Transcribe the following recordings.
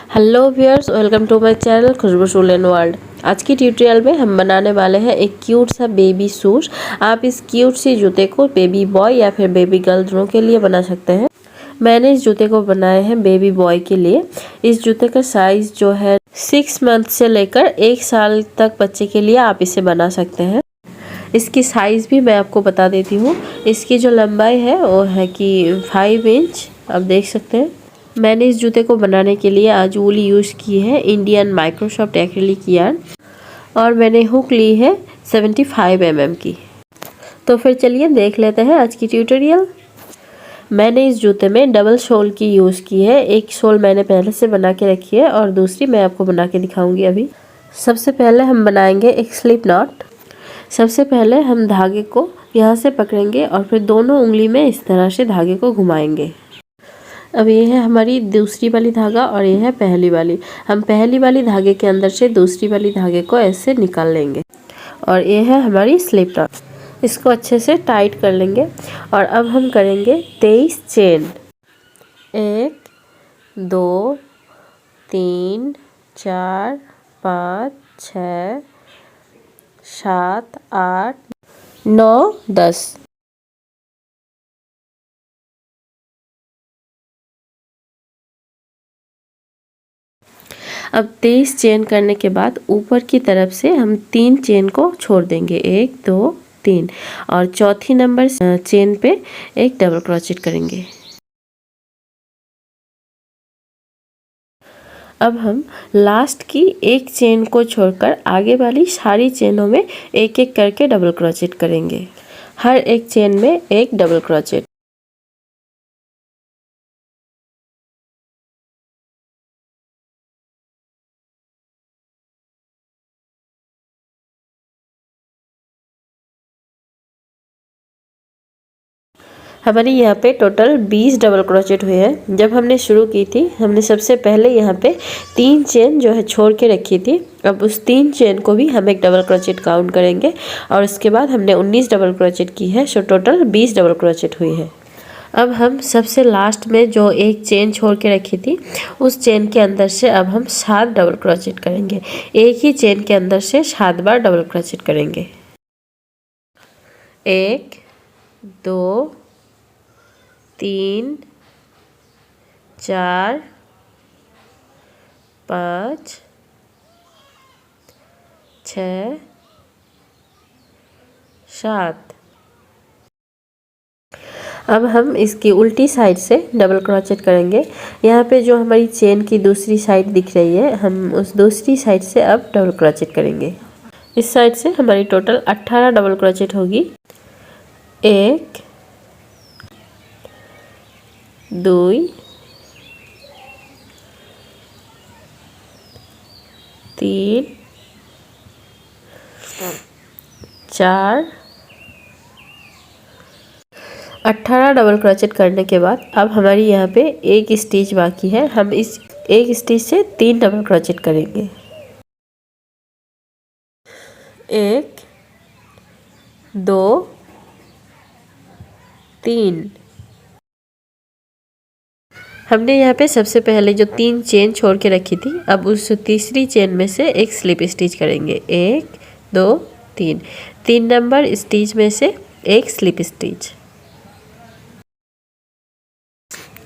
Hello viewers, welcome to my channel Khushboo school and world. आज की tutorial में हम बनाने वाले हैं एक क्यूट सा बेबी शूज। आप इस क्यूट सी जूते को बेबी बॉय या फिर बेबी गर्ल दोनों के लिए बना सकते हैं। मैंने इस जूते को बनाया है बेबी बॉय के लिए। इस जूते का साइज जो है 6 मंथ से लेकर 1 साल तक बच्चे के लिए आप इसे बना सकते हैं। इसकी साइज़ भी मैं आपको बता देती हूँ। इसकी जो लंबाई है वो है कि 5 इंच, आप देख सकते हैं। मैंने इस जूते को बनाने के लिए आज वूल यूज़ की है, इंडियन माइक्रोसॉफ्ट एक्रिलिक यार्न, और मैंने हुक ली है 75 mm की। तो फिर चलिए देख लेते हैं आज की ट्यूटोरियल। मैंने इस जूते में डबल सोल की यूज़ की है। एक सोल मैंने पहले से बना के रखी है और दूसरी मैं आपको बना के दिखाऊंगी अभी। सबसे पहले हम बनाएंगे एक स्लिप नॉट। सबसे पहले हम धागे को यहाँ से पकड़ेंगे और फिर दोनों उंगली में इस तरह से धागे को घुमाएंगे। अब ये है हमारी दूसरी वाली धागा और ये है पहली वाली। हम पहली वाली धागे के अंदर से दूसरी वाली धागे को ऐसे निकाल लेंगे और ये है हमारी स्लिप नॉट। इसको अच्छे से टाइट कर लेंगे और अब हम करेंगे 23 चेन। 1 2 3 4 5 6 7 8 9 10। अब 23 चेन करने के बाद ऊपर की तरफ से हम 3 चेन को छोड़ देंगे, 1 2 3, और चौथी नंबर चेन पे एक डबल क्रोचेट करेंगे। अब हम लास्ट की एक चेन को छोड़कर आगे वाली सारी चेनों में एक एक करके डबल क्रोचेट करेंगे। हर एक चेन में एक डबल क्रोचेट। हमारे यहाँ पे टोटल 20 डबल क्रोचेट हुए हैं। जब हमने शुरू की थी हमने सबसे पहले यहाँ पे 3 चेन जो है छोड़ के रखी थी। अब उस 3 चेन को भी हम एक डबल क्रोचेट काउंट करेंगे और उसके बाद हमने 19 डबल क्रोचेट की है। सो टोटल 20 डबल क्रोचेट हुई है। अब हम सबसे लास्ट में जो एक चेन छोड़ के रखी थी उस चेन के अंदर से अब हम 7 डबल क्रोचेट करेंगे। एक ही चेन के अंदर से 7 बार डबल क्रोचेट करेंगे। 1 2 3 4 5 6 7। अब हम इसकी उल्टी साइड से डबल क्रोचेट करेंगे। यहाँ पे जो हमारी चेन की दूसरी साइड दिख रही है, हम उस दूसरी साइड से अब डबल क्रोचेट करेंगे। इस साइड से हमारी टोटल 18 डबल क्रोचेट होगी। 1 2 3 4। 18 डबल क्रोचेट करने के बाद अब हमारी यहाँ पे एक स्टिच बाकी है। हम इस एक स्टिच से 3 डबल क्रोचेट करेंगे। 1 2 3। हमने यहाँ पे सबसे पहले जो 3 चेन छोड़ के रखी थी, अब उस तीसरी चेन में से एक स्लिप स्टिच करेंगे। 1 2 3, 3 नंबर स्टिच में से एक स्लिप स्टिच।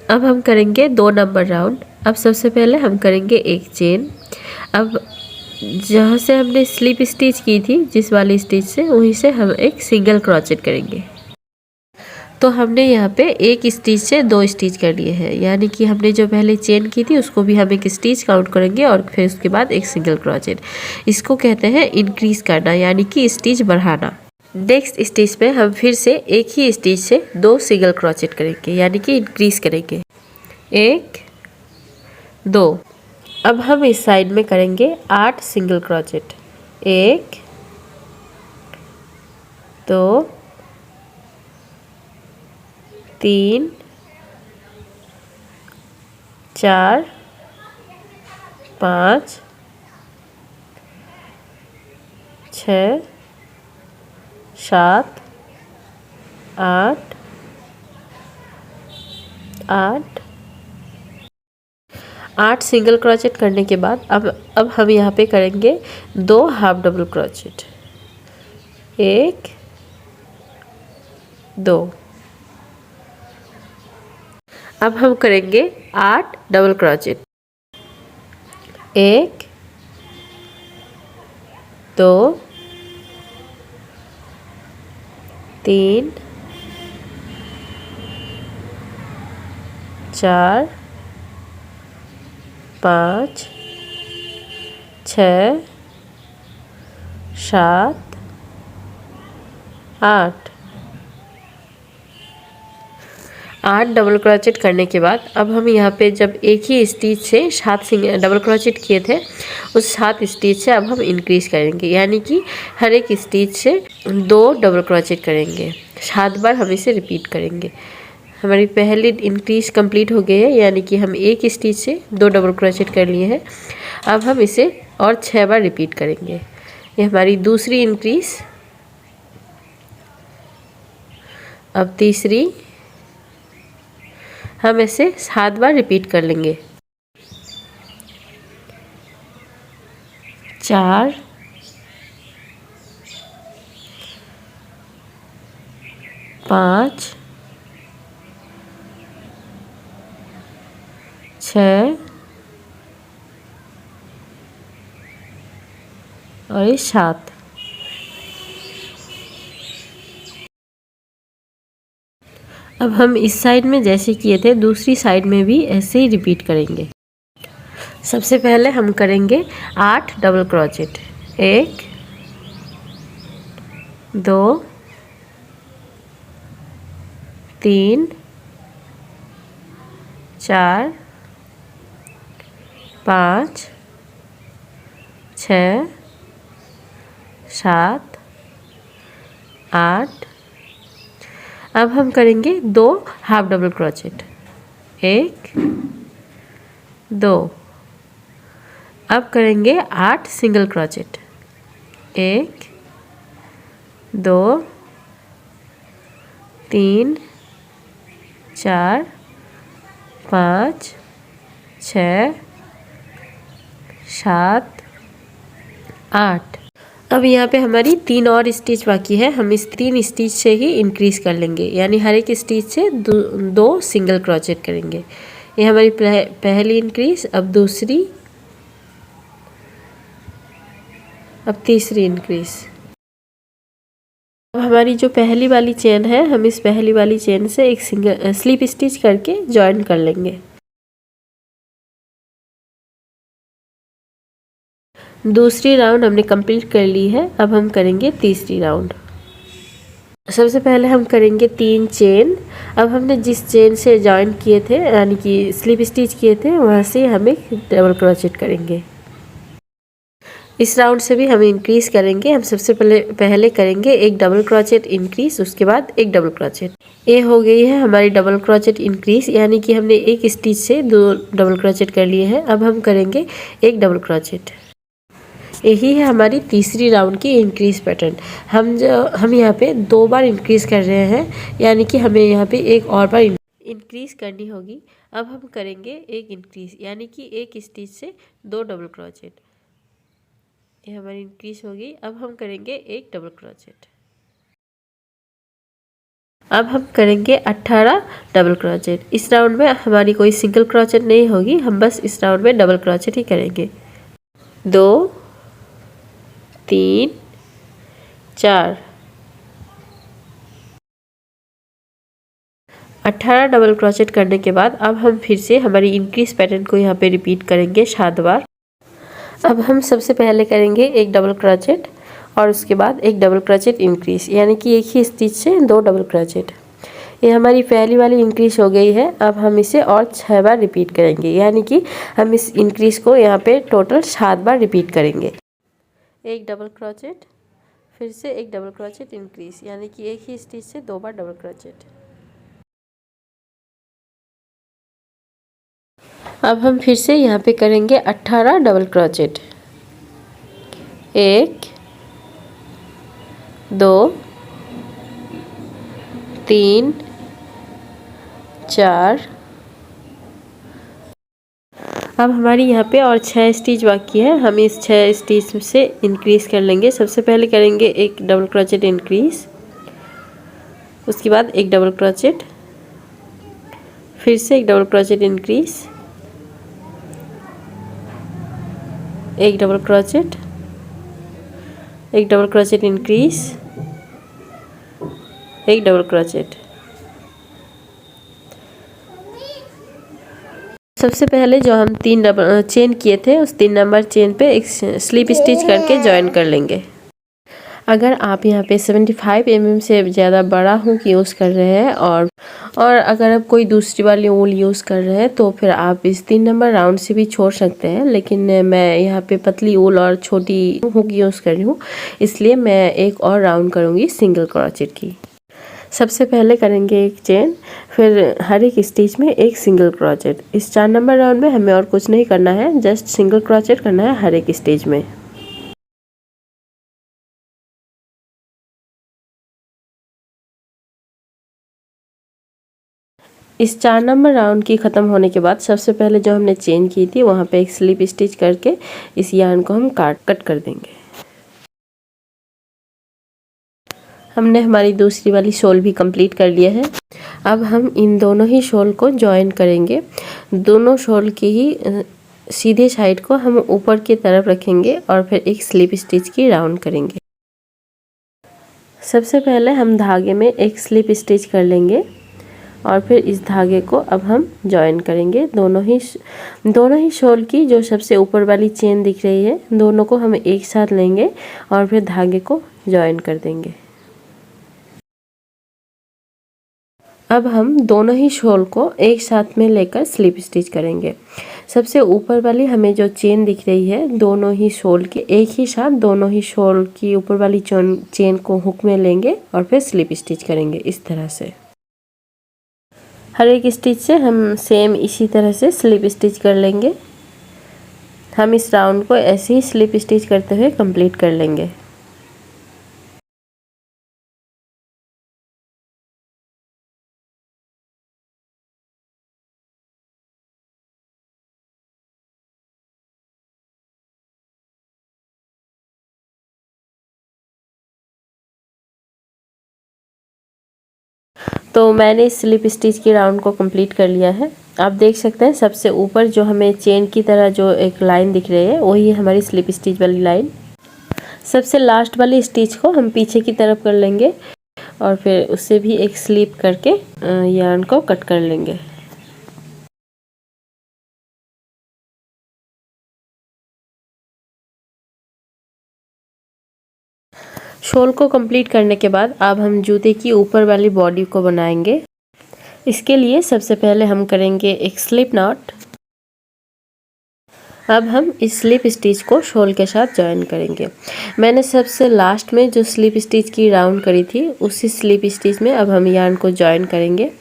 अब हम करेंगे 2 नंबर राउंड। अब सबसे पहले हम करेंगे एक चेन। अब जहाँ से हमने स्लिप स्टिच की थी, जिस वाली स्टिच से, वहीं से हम एक सिंगल क्रोचेट करेंगे। तो हमने यहाँ पे एक स्टिच से 2 स्टिच कर लिए हैं, यानी कि हमने जो पहले चेन की थी उसको भी हम एक स्टिच काउंट करेंगे और फिर उसके बाद एक सिंगल क्रोचेट। इसको कहते हैं इंक्रीज करना, यानी कि स्टिच बढ़ाना। नेक्स्ट स्टिच में हम फिर से एक ही स्टिच से 2 सिंगल क्रोचेट करेंगे, यानी कि इंक्रीज करेंगे। 1 2। अब हम इस साइड में करेंगे 8 सिंगल क्रोचेट। 1 2 3 4 5 6 7 8 8। 8 सिंगल क्रोचेट करने के बाद अब हम यहाँ पे करेंगे 2 हाफ डबल क्रोचेट, 1 2। अब हम करेंगे 8 डबल क्रोचेट, 1 2 3 4 5 6 7 8। 8 डबल क्रोचेट करने के बाद अब हम यहाँ पे जब एक ही स्टिच से 7 सिंगल डबल क्रोचेट किए थे, उस 7 स्टिच से अब हम इंक्रीज करेंगे, यानी कि हर एक स्टिच से 2 डबल क्रोचेट करेंगे। 7 बार हम इसे रिपीट करेंगे। हमारी पहली इंक्रीज कंप्लीट हो गई है, यानी कि हम एक स्टिच से 2 डबल क्रोचेट कर लिए हैं। अब हम इसे और 6 बार रिपीट करेंगे। ये हमारी दूसरी इंक्रीज। अब तीसरी, हम इसे 7 बार रिपीट कर लेंगे। 4 5 6 और ये 7। अब हम इस साइड में जैसे किए थे दूसरी साइड में भी ऐसे ही रिपीट करेंगे। सबसे पहले हम करेंगे 8 डबल क्रोचेट, 1 2 3 4 5 6 7 8। अब हम करेंगे 2 हाफ डबल क्रोचेट, 1 2। अब करेंगे 8 सिंगल क्रोचेट, 1 2 3 4 5 6 7 8। अब यहाँ पे हमारी 3 और स्टिच बाकी है। हम इस 3 स्टिच से ही इंक्रीज कर लेंगे, यानी हर एक स्टिच से 2 सिंगल क्रोचेट करेंगे। ये हमारी पहली इंक्रीज, अब दूसरी, अब तीसरी इंक्रीज। अब हमारी जो पहली वाली चेन है, हम इस पहली वाली चेन से एक सिंगल स्लिप स्टिच करके ज्वाइन कर लेंगे। दूसरी राउंड हमने कंप्लीट कर ली है। अब हम करेंगे तीसरी राउंड। सबसे पहले हम करेंगे 3 चेन। अब हमने जिस चेन से ज्वाइन किए थे, यानी कि स्लिप स्टिच किए थे, वहाँ से हम एक डबल क्रोचेट करेंगे। इस राउंड से भी हम इंक्रीज करेंगे। हम सबसे पहले करेंगे एक डबल क्रोचेट इंक्रीज, उसके बाद एक डबल क्रोचेट। ये हो गई है हमारी डबल क्रोचेट इंक्रीज, यानी कि हमने एक स्टिच से 2 डबल क्रोचेट कर लिए हैं। अब हम करेंगे एक डबल क्रोचेट। यही है हमारी तीसरी राउंड की इंक्रीज पैटर्न। हम यहाँ पे 2 बार इंक्रीज कर रहे हैं, यानी कि हमें यहाँ पे एक और बार इंक्रीज करनी होगी। अब हम करेंगे एक इंक्रीज, यानी कि एक स्टिच से 2 डबल क्रोचेट। ये हमारी इंक्रीज होगी। अब हम करेंगे एक डबल क्रोचेट। अब हम करेंगे 18 डबल क्रोचेट। इस राउंड में हमारी कोई सिंगल क्रोचेट नहीं होगी, हम बस इस राउंड में डबल क्रोचेट ही करेंगे। 2 3 4। 18 डबल क्रोचेट करने के बाद अब हम फिर से हमारी इंक्रीज पैटर्न को यहाँ पे रिपीट करेंगे 7 बार। अब हम सबसे पहले करेंगे एक डबल क्रोचेट और उसके बाद एक डबल क्रोचेट इंक्रीज, यानी कि एक ही स्टिच से 2 डबल क्रोचेट। ये हमारी पहली वाली इंक्रीज हो गई है। अब हम इसे और 6 बार रिपीट करेंगे, यानी कि हम इस इंक्रीज को यहाँ पे टोटल 7 बार रिपीट करेंगे। एक डबल क्रोचेट, फिर से एक डबल क्रोचेट इंक्रीज, यानी कि एक ही स्टिच से 2 बार डबल क्रोचेट। अब हम फिर से यहाँ पे करेंगे 18 डबल क्रोचेट। 1 2 3 4। अब हमारी यहाँ पे और 6 स्टिच बाकी है। हम इस 6 स्टिच से इंक्रीज़ कर लेंगे। सबसे पहले करेंगे एक डबल क्रोचेट इंक्रीज़, उसके बाद एक डबल क्रोचेट, फिर से एक डबल क्रोचेट इंक्रीज़, एक डबल क्रोचेट, एक डबल क्रोचेट इंक्रीज़, एक डबल क्रोचेट। सबसे पहले जो हम 3 डबल चेन किए थे उस 3 नंबर चेन पे एक स्लिप स्टिच करके ज्वाइन कर लेंगे। अगर आप यहाँ पे 75 mm से ज़्यादा बड़ा हुक यूज़ कर रहे हैं और अगर आप कोई दूसरी वाली ऊल यूज़ कर रहे हैं तो फिर आप इस 3 नंबर राउंड से भी छोड़ सकते हैं, लेकिन मैं यहाँ पे पतली ऊल और छोटी हुक यूज़ कर रही हूँ, इसलिए मैं एक और राउंड करूँगी सिंगल क्रोचेट की। सबसे पहले करेंगे एक चेन, फिर हर एक स्टिच में एक सिंगल क्रोचेट। इस 4 नंबर राउंड में हमें और कुछ नहीं करना है, जस्ट सिंगल क्रोचेट करना है हर एक स्टिच में। इस 4 नंबर राउंड की ख़त्म होने के बाद सबसे पहले जो हमने चेन की थी वहाँ पे एक स्लिप स्टिच करके इस यार्न को हम कट कर देंगे। हमने हमारी दूसरी वाली शॉल भी कंप्लीट कर लिया है। अब हम इन दोनों ही शॉल को जॉइन करेंगे। दोनों शॉल की ही सीधे साइड को हम ऊपर की तरफ रखेंगे और फिर एक स्लिप स्टिच की राउंड करेंगे। सबसे पहले हम धागे में एक स्लिप स्टिच कर लेंगे और फिर इस धागे को अब हम जॉइन करेंगे। दोनों ही शॉल की जो सबसे ऊपर वाली चेन दिख रही है दोनों को हम एक साथ लेंगे और फिर धागे को जॉइन कर देंगे। अब हम दोनों ही शॉल को एक साथ में लेकर स्लिप स्टिच करेंगे। सबसे ऊपर वाली हमें जो चेन दिख रही है दोनों ही शॉल के एक ही साथ दोनों ही शॉल की ऊपर वाली चेन को हुक में लेंगे और फिर स्लिप स्टिच करेंगे इस तरह से। हर एक स्टिच से हम सेम इसी तरह से स्लिप स्टिच कर लेंगे। हम इस राउंड को ऐसे ही स्लिप स्टिच करते हुए कंप्लीट कर लेंगे। तो मैंने इस स्लिप स्टिच की राउंड को कंप्लीट कर लिया है। आप देख सकते हैं सबसे ऊपर जो हमें चेन की तरह जो एक लाइन दिख रही है वही है हमारी स्लिप स्टिच वाली लाइन। सबसे लास्ट वाली स्टिच को हम पीछे की तरफ कर लेंगे और फिर उससे भी एक स्लिप करके यार्न को कट कर लेंगे। शॉल को कंप्लीट करने के बाद अब हम जूते की ऊपर वाली बॉडी को बनाएंगे। इसके लिए सबसे पहले हम करेंगे एक स्लिप नॉट। अब हम इस स्लिप स्टिच को शॉल के साथ जॉइन करेंगे। मैंने सबसे लास्ट में जो स्लिप स्टिच की राउंड करी थी उसी स्लिप स्टिच में अब हम यार्न को जॉइन करेंगे।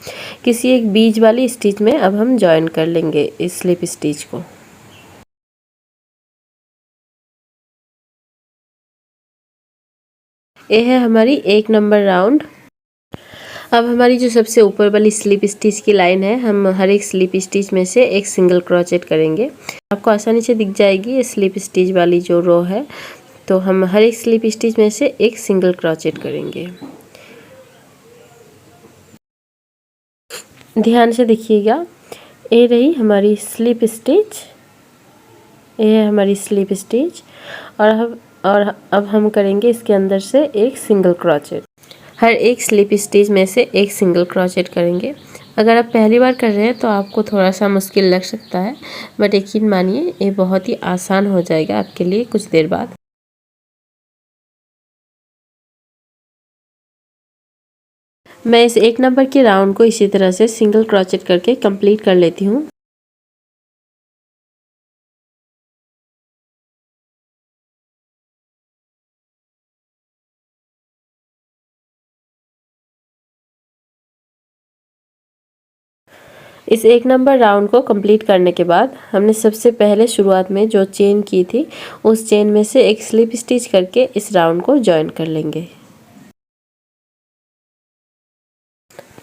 किसी एक बीच वाली स्टिच में अब हम जॉइन कर लेंगे इस स्लिप स्टिच को। ये है हमारी 1 नंबर राउंड। अब हमारी जो सबसे ऊपर वाली स्लिप स्टिच की लाइन है हम हर एक स्लिप स्टिच में से एक सिंगल क्रोचेट करेंगे। आपको आसानी से दिख जाएगी ये स्लिप स्टिच वाली जो रो है। तो हम हर एक स्लिप स्टिच में से एक सिंगल क्रोचेट करेंगे। ध्यान से देखिएगा, ये रही हमारी स्लिप स्टिच, ये है हमारी स्लिप स्टिच और अब हम करेंगे इसके अंदर से एक सिंगल क्रोचेट। हर एक स्लिप स्टिच में से एक सिंगल क्रोचेट करेंगे। अगर आप पहली बार कर रहे हैं तो आपको थोड़ा सा मुश्किल लग सकता है, बट यकीन मानिए ये बहुत ही आसान हो जाएगा आपके लिए कुछ देर बाद। मैं इस 1 नंबर के राउंड को इसी तरह से सिंगल क्रोचेट करके कंप्लीट कर लेती हूँ। इस 1 नंबर राउंड को कंप्लीट करने के बाद हमने सबसे पहले शुरुआत में जो चेन की थी उस चेन में से एक स्लिप स्टिच करके इस राउंड को जॉइन कर लेंगे।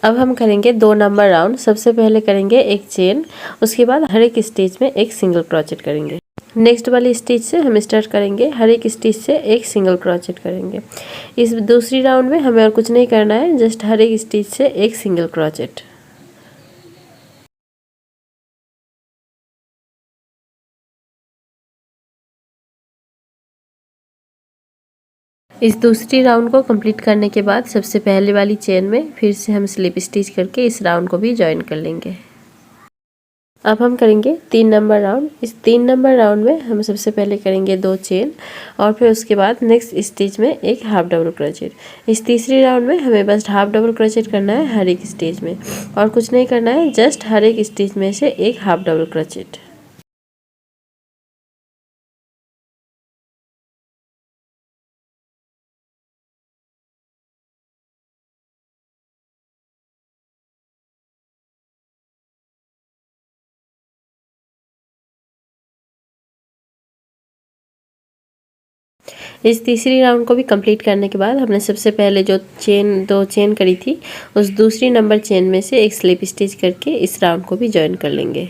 अब हम करेंगे 2 नंबर राउंड। सबसे पहले करेंगे एक चेन, उसके बाद हर एक स्टिच में एक सिंगल क्रोचेट करेंगे। नेक्स्ट वाली स्टिच से हम स्टार्ट करेंगे, हर एक स्टिच से एक सिंगल क्रोचेट करेंगे। इस दूसरी राउंड में हमें और कुछ नहीं करना है, जस्ट हर एक स्टिच से एक सिंगल क्रोचेट। इस दूसरी राउंड को कंप्लीट करने के बाद सबसे पहले वाली चेन में फिर से हम स्लिप स्टिच करके इस राउंड को भी ज्वाइन कर लेंगे। अब हम करेंगे 3 नंबर राउंड। इस 3 नंबर राउंड में हम सबसे पहले करेंगे 2 चेन और फिर उसके बाद नेक्स्ट स्टिच में एक हाफ डबल क्रोचेट। इस तीसरी राउंड में हमें बस हाफ डबल क्रोचेट करना है हर एक स्टिच में, और कुछ नहीं करना है, जस्ट हर एक स्टिच में से एक हाफ डबल क्रोचेट। इस तीसरी राउंड को भी कंप्लीट करने के बाद हमने सबसे पहले जो दो चेन करी थी, उस दूसरी नंबर चेन में से एक स्लिप स्टिच करके इस राउंड को भी ज्वाइन कर लेंगे।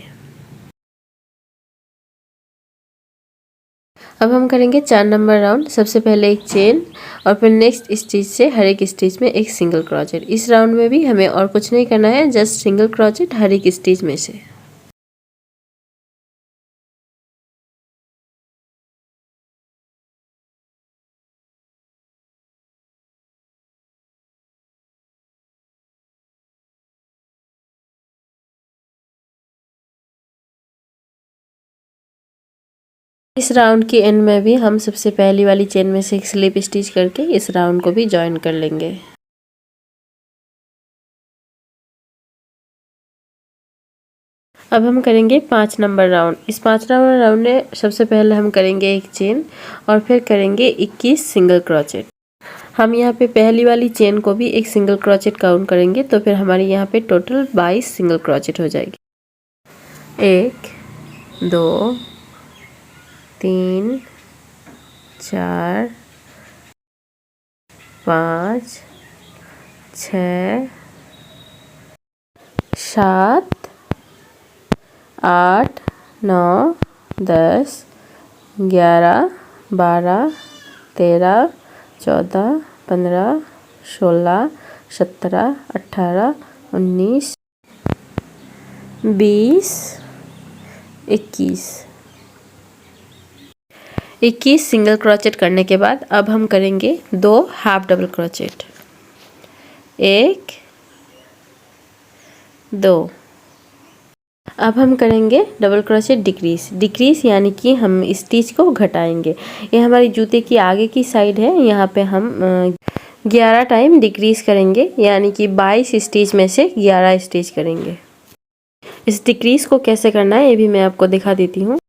अब हम करेंगे 4 नंबर राउंड। सबसे पहले एक चेन और फिर नेक्स्ट स्टिच से हर एक स्टिच में एक सिंगल क्रोचेट। इस राउंड में भी हमें और कुछ नहीं करना है, जस्ट सिंगल क्रोचेट हर एक स्टिच में से। इस राउंड की एंड में भी हम सबसे पहली वाली चेन में से एक स्लिप स्टिच करके इस राउंड को भी ज्वाइन कर लेंगे। अब हम करेंगे 5 नंबर राउंड। इस 5 नंबर राउंड में सबसे पहले हम करेंगे एक चेन और फिर करेंगे 21 सिंगल क्रोचेट। हम यहाँ पे पहली वाली चेन को भी एक सिंगल क्रोचेट काउंट करेंगे, तो फिर हमारी यहाँ पे टोटल 22 सिंगल क्रोचेट हो जाएगी। 1 2 3 4 5 6 7 8 9 10 11 12 13 14 15 16 17 18 19 20 21 सिंगल क्रोचेट करने के बाद अब हम करेंगे 2 हाफ डबल क्रोचेट। 1 2। अब हम करेंगे डबल क्रोचेट डिक्रीज यानी कि हम स्टिच को घटाएंगे। ये हमारी जूते की आगे की साइड है, यहाँ पे हम 11 टाइम डिक्रीज करेंगे, यानी कि 22 स्टिच में से 11 स्टिच करेंगे। इस डिक्रीज को कैसे करना है ये भी मैं आपको दिखा देती हूँ।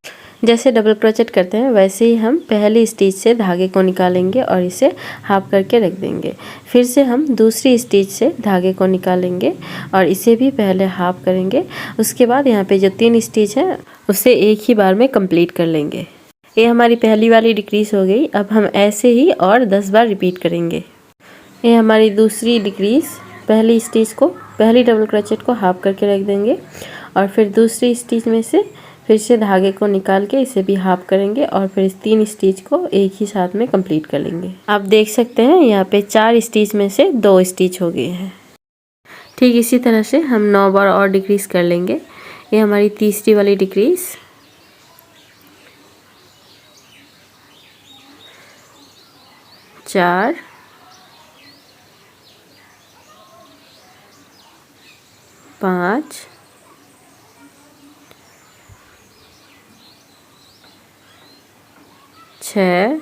जैसे डबल क्रोचेट करते हैं वैसे ही हम पहली स्टिच से धागे को निकालेंगे और इसे हाफ करके रख देंगे। फिर से हम दूसरी स्टिच से धागे को निकालेंगे और इसे भी पहले हाफ करेंगे। उसके बाद यहाँ पे जो 3 स्टिच है उसे एक ही बार में कंप्लीट कर लेंगे। ये हमारी पहली वाली डिक्रीज हो गई। अब हम ऐसे ही और 10 बार रिपीट करेंगे। ये हमारी दूसरी डिक्रीज, पहली स्टिच को, पहली डबल क्रोचेट को हाफ करके रख देंगे और फिर दूसरी स्टिच में से फिर से धागे को निकाल के इसे भी हाफ करेंगे और फिर इस 3 स्टिच को एक ही साथ में कंप्लीट कर लेंगे। आप देख सकते हैं यहाँ पे 4 स्टिच में से 2 स्टिच हो गए हैं। ठीक इसी तरह से हम 9 बार और डिक्रीज कर लेंगे। ये हमारी तीसरी वाली डिक्रीज। 4 5 6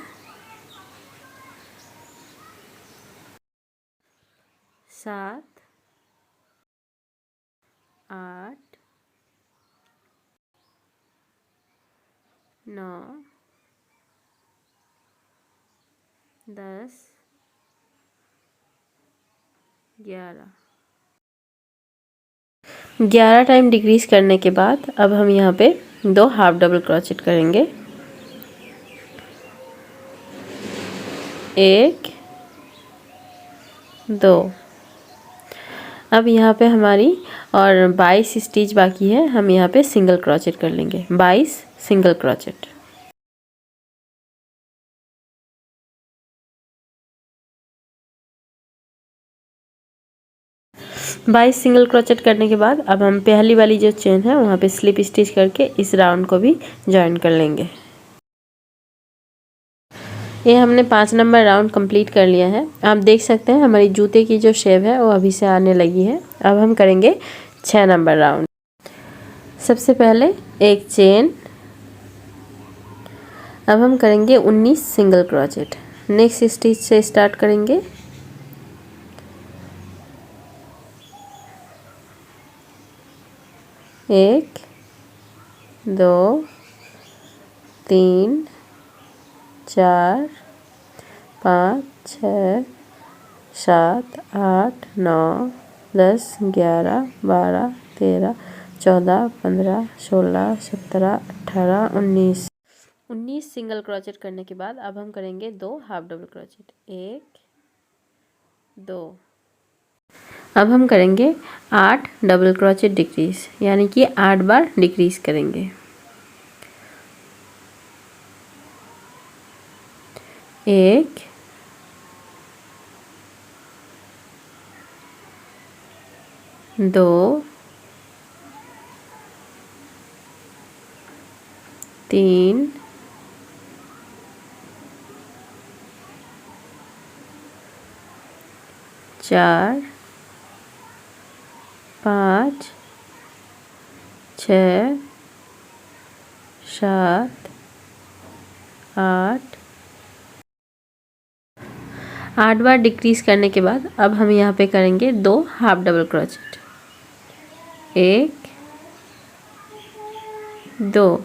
7 8 9 10 11 टाइम डिक्रीज करने के बाद अब हम यहाँ पे 2 हाफ डबल क्रोचेट करेंगे। 1 2। अब यहाँ पे हमारी और 22 स्टिच बाकी है। हम यहाँ पे सिंगल क्रोचेट कर लेंगे, 22 सिंगल क्रोचेट। बाईस सिंगल क्रोचेट करने के बाद अब हम पहली वाली जो चेन है वहाँ पे स्लिप स्टिच करके इस राउंड को भी ज्वाइन कर लेंगे। ये हमने 5 नंबर राउंड कंप्लीट कर लिया है। आप देख सकते हैं हमारी जूते की जो शेप है वो अभी से आने लगी है। अब हम करेंगे 6 नंबर राउंड। सबसे पहले एक चेन, अब हम करेंगे 19 सिंगल क्रोचेट। नेक्स्ट स्टिच से स्टार्ट करेंगे। एक, दो, तीन, चार, 5, 6, 7, 8, 9, 10, 11, 12, 13, 14, 15, 16, 17, 18, 19। 19 सिंगल क्रोचेट करने के बाद अब हम करेंगे 2 हाफ डबल क्रोचेट। 1, 2। अब हम करेंगे 8 डबल क्रोचेट डिक्रीज, यानी कि 8 बार डिक्रीज करेंगे। 1, 2, 3, 4, 5, 6, 7, 8। 8 बार डिक्रीज करने के बाद अब हम यहाँ पे करेंगे 2 हाफ डबल क्रोचेट। 1, 2।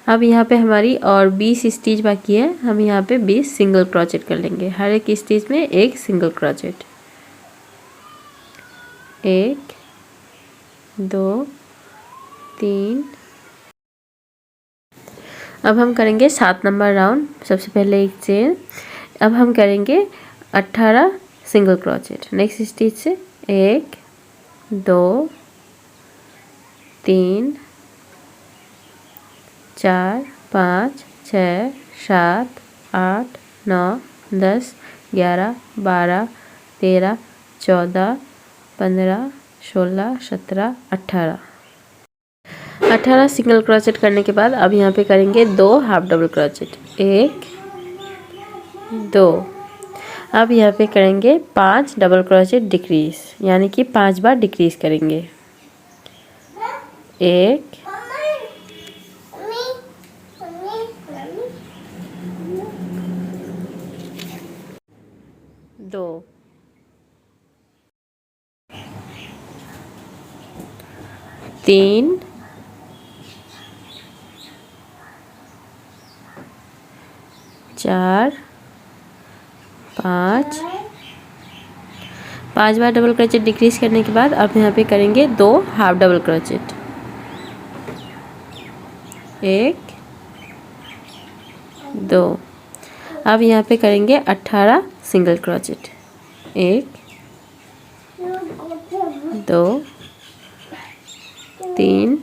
अब यहाँ पे हमारी और 20 स्टिच बाकी है। हम यहाँ पे 20 सिंगल क्रोचेट कर लेंगे। हर एक स्टिच में एक सिंगल क्रोचेट। 1, 2, 3। अब हम करेंगे 7 नंबर राउंड। सबसे पहले एक चेन, अब हम करेंगे 18 सिंगल क्रोचेट। नेक्स्ट स्टिच से 1, 2, 3, 4, 5, 6, 7, 8, 9, 10, 11, 12, 13, 14, 15, 16, 17, 18। 18 सिंगल क्रोचेट करने के बाद अब यहाँ पे करेंगे 2 हाफ डबल क्रोचेट। 1, 2। अब यहाँ पे करेंगे 5 डबल क्रोचेट डिक्रीज, यानी कि 5 बार डिक्रीज करेंगे। 1, 2, 3, 4, 5। 5 बार डबल क्रोचेट डिक्रीज करने के बाद अब यहाँ पे करेंगे 2 हाफ डबल क्रोचेट। 1, 2। अब यहाँ पे करेंगे 18 single crochet. 1, 2, 3,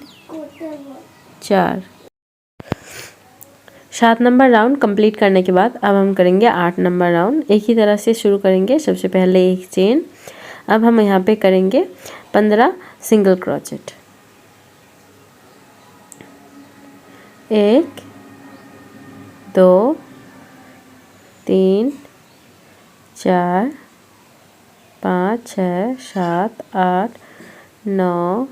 4। 7 number round complete करने के बाद अब हम करेंगे 8 नंबर राउंड। एक ही तरह से शुरू करेंगे। सबसे पहले एक चेन, अब हम यहाँ पे करेंगे 15 सिंगल क्रोचेट। 1, 2, 3, 4, 5, 6, 7, 8, 9,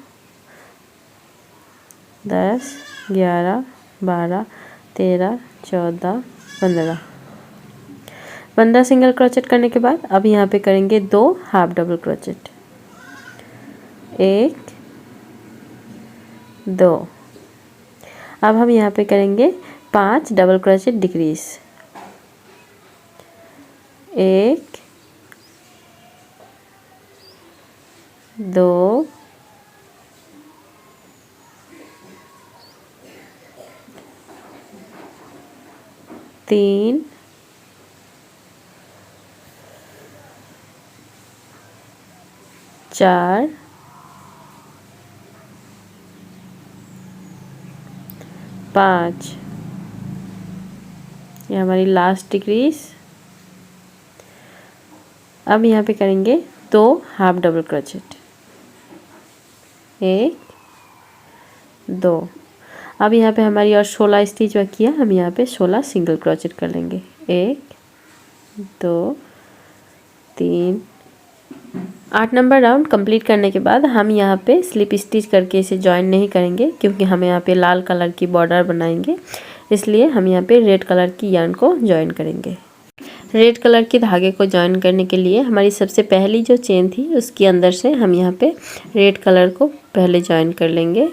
10, 11, 12, 13, 14, 15। 15 सिंगल क्रोचेट करने के बाद अब यहाँ पे करेंगे 2 हाफ डबल क्रोचेट। 1, 2। अब हम यहाँ पे करेंगे 5 डबल क्रोचेट डिक्रीज। 1, 2, 3, 4, 4, 5, ये हमारी लास्ट डिक्रीज। अब यहाँ पे करेंगे 2 हाफ डबल क्रोचेट, 1, 2। अब यहाँ पे हमारी और 16 स्टिच बाकी है, हम यहाँ पे 16 सिंगल क्रोचेट कर लेंगे। 1, 2, 3, 8 नंबर राउंड कंप्लीट करने के बाद हम यहाँ पे स्लिप स्टिच करके इसे ज्वाइन नहीं करेंगे, क्योंकि हम यहाँ पे लाल कलर की बॉर्डर बनाएंगे, इसलिए हम यहाँ पे रेड कलर की यार्न को ज्वाइन करेंगे। रेड कलर के धागे को ज्वाइन करने के लिए हमारी सबसे पहली जो चेन थी उसके अंदर से हम यहाँ पे रेड कलर को पहले ज्वाइन कर लेंगे।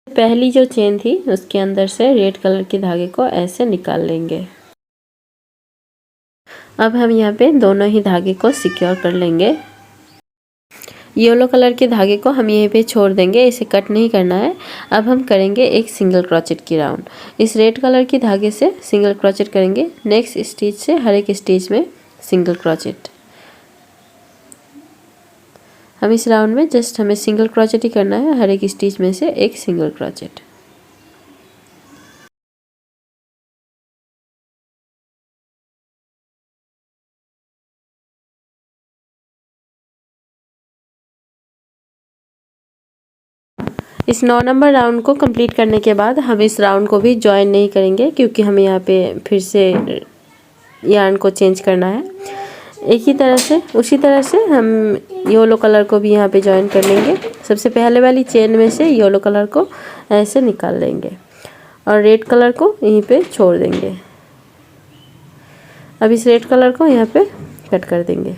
पहली जो चेन थी उसके अंदर से रेड कलर के धागे को ऐसे निकाल लेंगे। अब हम यहाँ पे दोनों ही धागे को सिक्योर कर लेंगे। येलो कलर के धागे को हम यहीं पे छोड़ देंगे, इसे कट नहीं करना है। अब हम करेंगे एक सिंगल क्रोचेट की राउंड। इस रेड कलर के धागे से सिंगल क्रोचेट करेंगे, नेक्स्ट स्टिच से हर एक स्टिच में सिंगल क्रोचेट। हम इस राउंड में जस्ट हमें सिंगल क्रोचेट ही करना है, हर एक स्टिच में से एक सिंगल क्रोचेट। इस 9 नंबर राउंड को कंप्लीट करने के बाद हम इस राउंड को भी ज्वाइन नहीं करेंगे, क्योंकि हमें यहाँ पे फिर से यार्न को चेंज करना है। एक ही तरह से उसी तरह से हम येलो कलर को भी यहाँ पे ज्वाइन कर लेंगे। सबसे पहले वाली चेन में से येलो कलर को ऐसे निकाल लेंगे और रेड कलर को यहीं पे छोड़ देंगे। अब इस रेड कलर को यहाँ पे कट कर देंगे।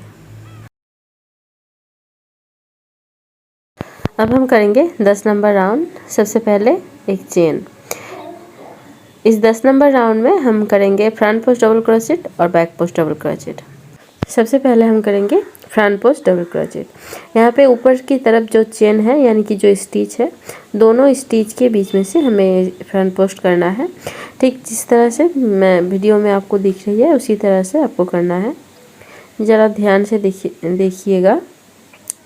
अब हम करेंगे 10 नंबर राउंड। सबसे पहले एक चेन। इस 10 नंबर राउंड में हम करेंगे फ्रंट पोस्ट डबल क्रोचेट और बैक पोस्ट डबल क्रोचेट। सबसे पहले हम करेंगे फ्रंट पोस्ट डबल क्रोचेट। यहाँ पे ऊपर की तरफ जो चेन है यानी कि जो स्टिच है, दोनों स्टिच के बीच में से हमें फ्रंट पोस्ट करना है। ठीक जिस तरह से मैं वीडियो में आपको दिख रही है उसी तरह से आपको करना है। ज़रा ध्यान से देखिएगा।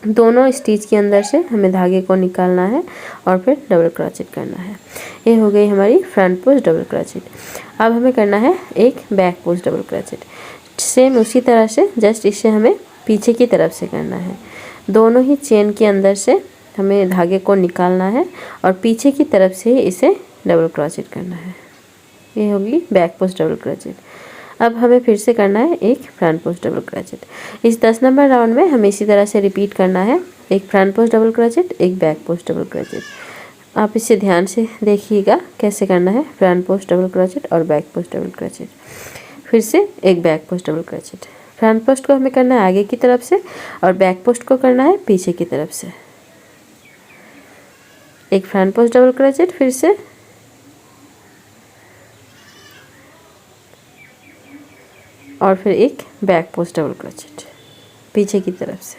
दोनों स्टिच के अंदर से हमें धागे को निकालना है और फिर डबल क्रोचेट करना है। ये हो गई हमारी फ्रंट पोस्ट डबल क्रोचेट। अब हमें करना है एक back post double crochet. Same उसी तरह से जस्ट इसे हमें पीछे की तरफ से करना है। दोनों ही चेन के अंदर से हमें धागे को निकालना है और पीछे की तरफ से इसे डबल क्रोचेट करना है। ये होगी बैक पोस्ट डबल क्रोचेट। अब हमें फिर से करना है एक फ्रंट पोस्ट डबल क्रोचेट। इस 10 नंबर राउंड में हमें इसी तरह से रिपीट करना है, एक फ्रंट पोस्ट डबल क्रोचेट, एक बैक पोस्ट डबल क्रोचेट। आप इसे ध्यान से देखिएगा कैसे करना है, फ्रंट पोस्ट डबल क्रोचेट और बैक पोस्ट डबल क्रोचेट। फिर से एक back post double crochet. Front post को हमें करना है आगे की तरफ से और बैक पोस्ट को करना है पीछे की तरफ से। एक फ्रंट पोस्ट डबल क्रोचेट, फिर से और फिर एक बैक पोस्ट डबल क्रोचेट पीछे की तरफ से।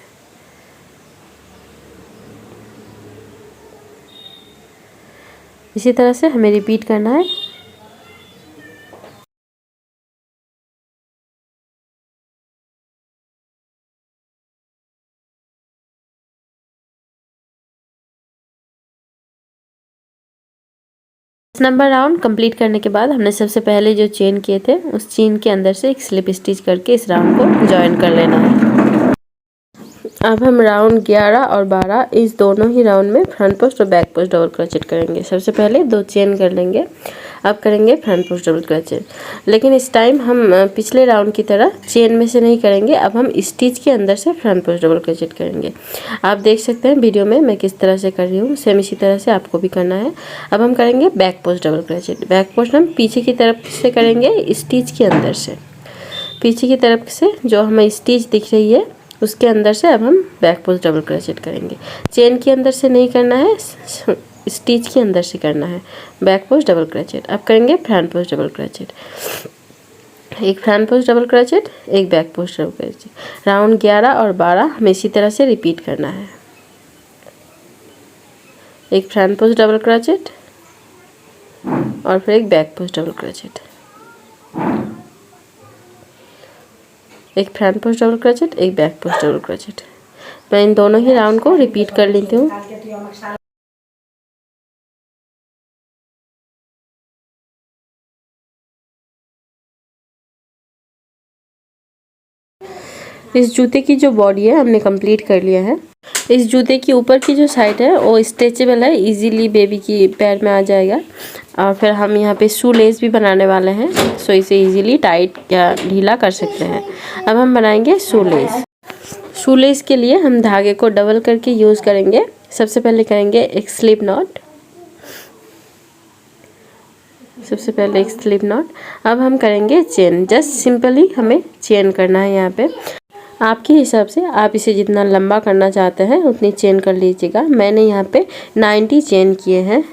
इसी तरह से हमें रिपीट करना है। नंबर राउंड कंप्लीट करने के बाद हमने सबसे पहले जो चेन किए थे उस चेन के अंदर से एक स्लिप स्टिच करके इस राउंड को ज्वाइन कर लेना है। अब हम राउंड 11 और 12 इस दोनों ही राउंड में फ्रंट पोस्ट और बैक पोस्ट डबल क्रोचेट करेंगे। सबसे पहले 2 चेन कर लेंगे, अब करेंगे फ्रंट पोस्ट डबल क्रोचेट। लेकिन इस टाइम हम पिछले राउंड की तरह चेन में से नहीं करेंगे, अब हम स्टिच के अंदर से फ्रंट पोस्ट डबल क्रोचेट करेंगे। आप देख सकते हैं वीडियो में मैं किस तरह से कर रही हूँ, सेम इसी तरह से आपको भी करना है। अब हम करेंगे back post double crochet. Back post हम पीछे की तरफ से करेंगे, स्टिच के अंदर से। पीछे की तरफ से जो हमें स्टिच दिख रही है उसके अंदर से अब हम बैक पोस्ट डबल क्रोचेट करेंगे। चेन के अंदर से नहीं करना है, स्टिच के अंदर से करना है बैक पोस्ट डबल क्रोचेट। अब करेंगे फ्रंट पोस्ट डबल क्रोचेट। एक फ्रंट पोस्ट डबल क्रोचेट, एक back post double crochet. Round 11 और 12 हमें इसी तरह से रिपीट करना है। एक फ्रंट पोस्ट डबल क्रोचेट और फिर एक बैक पोस्ट डबल क्रोचेट। एक फ्रंट पोस्ट डबल क्रोचेट, एक बैक पोस्ट डबल क्रोचेट। मैं इन दोनों ही राउंड को रिपीट कर लेती हूँ। इस जूते की जो बॉडी है हमने कंप्लीट कर लिया है। इस जूते की ऊपर की जो साइड है वो स्ट्रेचेबल है, इजीली बेबी की पैर में आ जाएगा। और फिर हम यहाँ पे शू लेस भी बनाने वाले हैं, सो इसे इजीली टाइट या ढीला कर सकते हैं। अब हम बनाएंगे शू लेस। शू लेस के लिए हम धागे को डबल करके यूज़ करेंगे। सबसे पहले करेंगे एक स्लिप नॉट। अब हम करेंगे चेन। जस्ट सिंपली हमें चेन करना है। यहाँ पे आपके हिसाब से आप इसे जितना लंबा करना चाहते हैं उतनी चेन कर लीजिएगा। मैंने यहाँ पे 90 चेन किए हैं।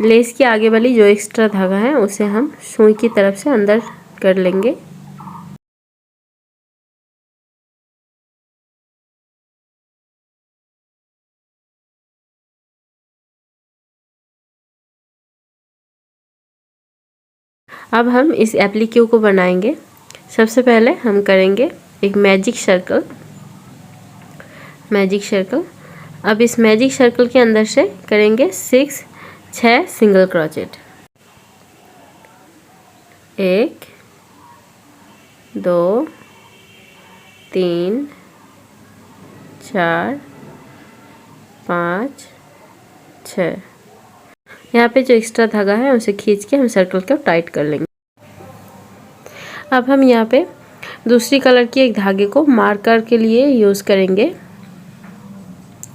लेस की आगे वाली जो एक्स्ट्रा धागा है उसे हम सुई की तरफ से अंदर कर लेंगे। अब हम इस एप्लीक्यू को बनाएंगे। सबसे पहले हम करेंगे एक मैजिक सर्कल। अब इस मैजिक सर्कल के अंदर से करेंगे 6 सिंगल क्रोचेट। 1 2 3 4 5 6। यहाँ पे जो एक्स्ट्रा धागा है उसे खींच के हम सर्कल को टाइट कर लेंगे। अब हम यहाँ पे दूसरी कलर की एक धागे को मार्कर के लिए यूज़ करेंगे।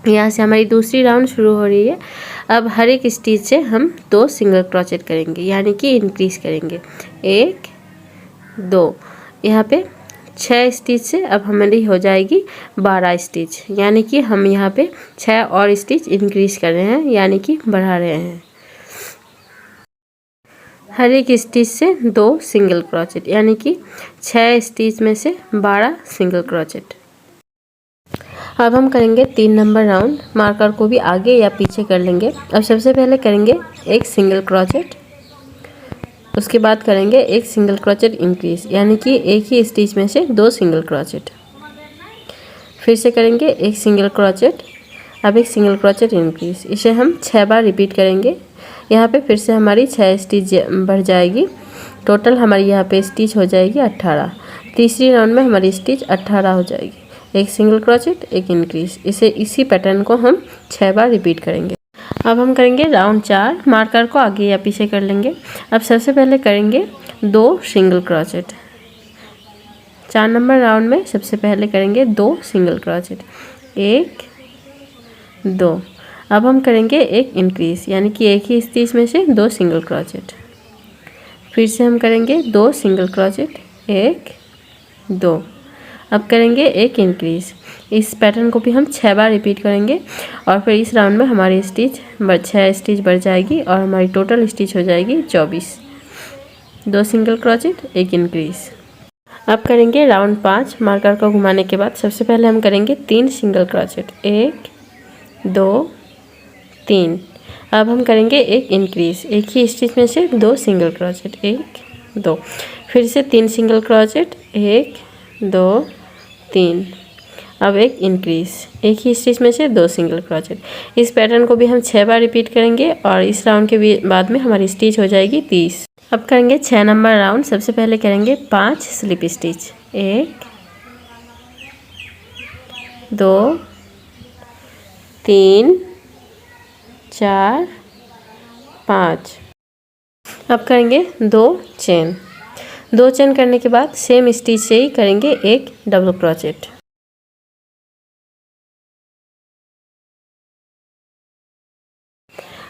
यहाँ से हमारी दूसरी राउंड शुरू हो रही है। अब हर एक स्टिच से हम 2 सिंगल क्रोचेट करेंगे, यानी कि इंक्रीज करेंगे। 1 2। यहाँ पे 6 स्टिच से अब हमारी हो जाएगी 12 स्टिच, यानी कि हम यहाँ पे 6 और स्टिच इंक्रीज कर रहे हैं, यानी कि बढ़ा रहे हैं। हर एक स्टिच से 2 सिंगल क्रोचेट, यानी कि 6 स्टिच में से 12 सिंगल क्रोचेट। अब हम करेंगे 3 नंबर राउंड। मार्कर को भी आगे या पीछे कर लेंगे। अब सबसे पहले करेंगे एक सिंगल क्रोचेट, उसके बाद करेंगे एक सिंगल क्रोचेट इंक्रीज, यानी कि एक ही स्टिच में से 2 सिंगल क्रोचेट। फिर से करेंगे एक सिंगल क्रोचेट, अब एक सिंगल क्रोचेट इंक्रीज। इसे हम 6 बार रिपीट करेंगे। यहाँ पे फिर से हमारी 6 स्टिच बढ़ जाएगी। टोटल हमारी यहाँ पे स्टिच हो जाएगी 18। तीसरी राउंड में हमारी स्टिच 18 हो जाएगी। एक सिंगल क्रोचेट, एक इंक्रीज। इसी पैटर्न को हम 6 बार रिपीट करेंगे। अब हम करेंगे राउंड 4। मार्कर को आगे या पीछे कर लेंगे। अब सबसे पहले करेंगे 2 सिंगल क्रोचेट। 4 नंबर राउंड में सबसे पहले करेंगे 2 सिंगल क्रोचेट। 1 2। अब हम करेंगे एक इंक्रीज, यानी कि एक ही स्टिच में से 2 सिंगल क्रोचेट। फिर से हम करेंगे 2 सिंगल क्रोचेट। 1 2। अब करेंगे एक इंक्रीज। इस पैटर्न को भी हम 6 बार रिपीट करेंगे और फिर इस राउंड में हमारी 6 स्टिच बढ़ जाएगी और हमारी टोटल स्टिच हो जाएगी 24। 2 सिंगल क्रोचेट, एक इंक्रीज। अब करेंगे राउंड 5। मार्कर को घुमाने के बाद सबसे पहले हम करेंगे 3 सिंगल क्रोचेट। 1 2 3। अब हम करेंगे एक इंक्रीज, एक ही स्टिच में से 2 सिंगल क्रोचेट। 1 2। फिर से 3 सिंगल क्रोचेट। 1 2 3। अब एक इंक्रीज, एक ही स्टिच में से 2 सिंगल क्रोचेट। इस पैटर्न को भी हम 6 बार रिपीट करेंगे और इस राउंड के बाद में हमारी स्टिच हो जाएगी 30। अब करेंगे 6 नंबर राउंड। सबसे पहले करेंगे 5 स्लिप स्टिच। 1 2 3 4 5। अब करेंगे 2 चेन। 2 चेन करने के बाद सेम स्टिच से ही करेंगे एक डबल क्रोचेट।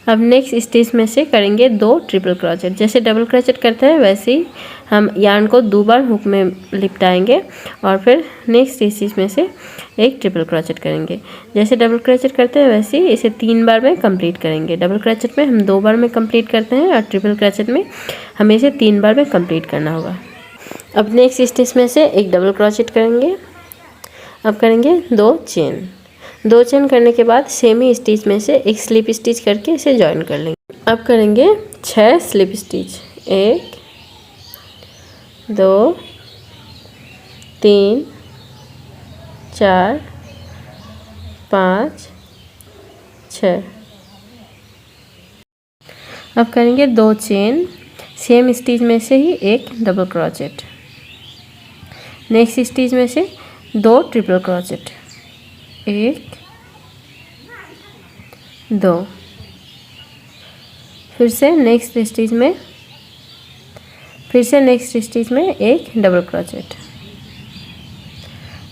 अब नेक्स्ट स्टिच में से करेंगे 2 ट्रिपल क्रोचेट। जैसे डबल क्रोचेट करते हैं वैसे ही हम यार्न को 2 बार हुक में लिपटाएंगे और फिर नेक्स्ट स्टिच में से एक ट्रिपल क्रोचेट करेंगे। जैसे डबल क्रोचेट करते हैं वैसे ही इसे 3 बार में कंप्लीट करेंगे। डबल क्रोचेट में हम 2 बार में कंप्लीट करते हैं और ट्रिपल क्रोचेट में हमें इसे 3 बार में कंप्लीट करना होगा। अब नेक्स्ट स्टिच में से एक डबल क्रोचेट करेंगे। अब करेंगे 2 चेन। 2 चेन करने के बाद सेम ही स्टिच में से एक स्लिप स्टिच करके इसे जॉइन कर लेंगे। अब करेंगे 6 स्लिप स्टिच। 1 2 3 4 5 6। अब करेंगे 2 चेन, सेम स्टिच में से ही एक डबल क्रोचेट। नेक्स्ट स्टिच में से 2 ट्रिपल क्रोचेट। 1 2। फिर से नेक्स्ट स्टिच में एक डबल क्रोचेट।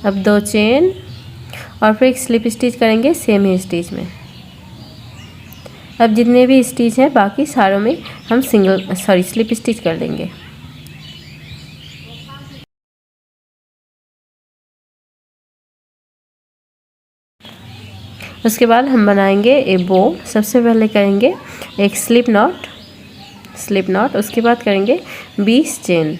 अब 2 चेन और फिर एक स्लिप स्टिच करेंगे सेम ही स्टिच में। अब जितने भी स्टिच हैं बाकी सारों में हम स्लिप स्टिच कर लेंगे। उसके बाद हम बनाएंगे ए बो। सबसे पहले करेंगे एक स्लिप नॉट, उसके बाद करेंगे 20 चेन।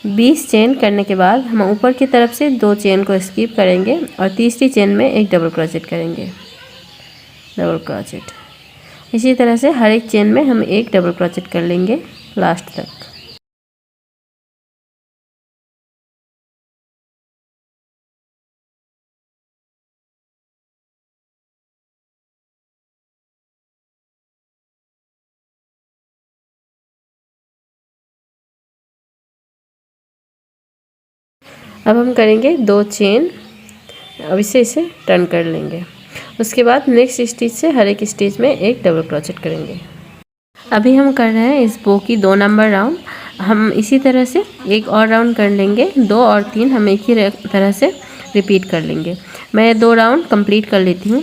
बीस चेन करने के बाद हम ऊपर की तरफ से 2 चेन को स्किप करेंगे और तीसरी चेन में एक डबल क्रोचेट करेंगे, डबल क्रोचेट। इसी तरह से हर एक चेन में हम एक डबल क्रोचेट कर लेंगे लास्ट तक। अब हम करेंगे 2 चेन। अब इसे टर्न कर लेंगे। उसके बाद नेक्स्ट स्टिच से हर एक स्टिच में एक डबल क्रोचेट करेंगे। अभी हम कर रहे हैं इस बो की 2 नंबर राउंड। हम इसी तरह से एक और राउंड कर लेंगे। 2 और 3 हम एक ही तरह से रिपीट कर लेंगे। मैं 2 राउंड कंप्लीट कर लेती हूँ।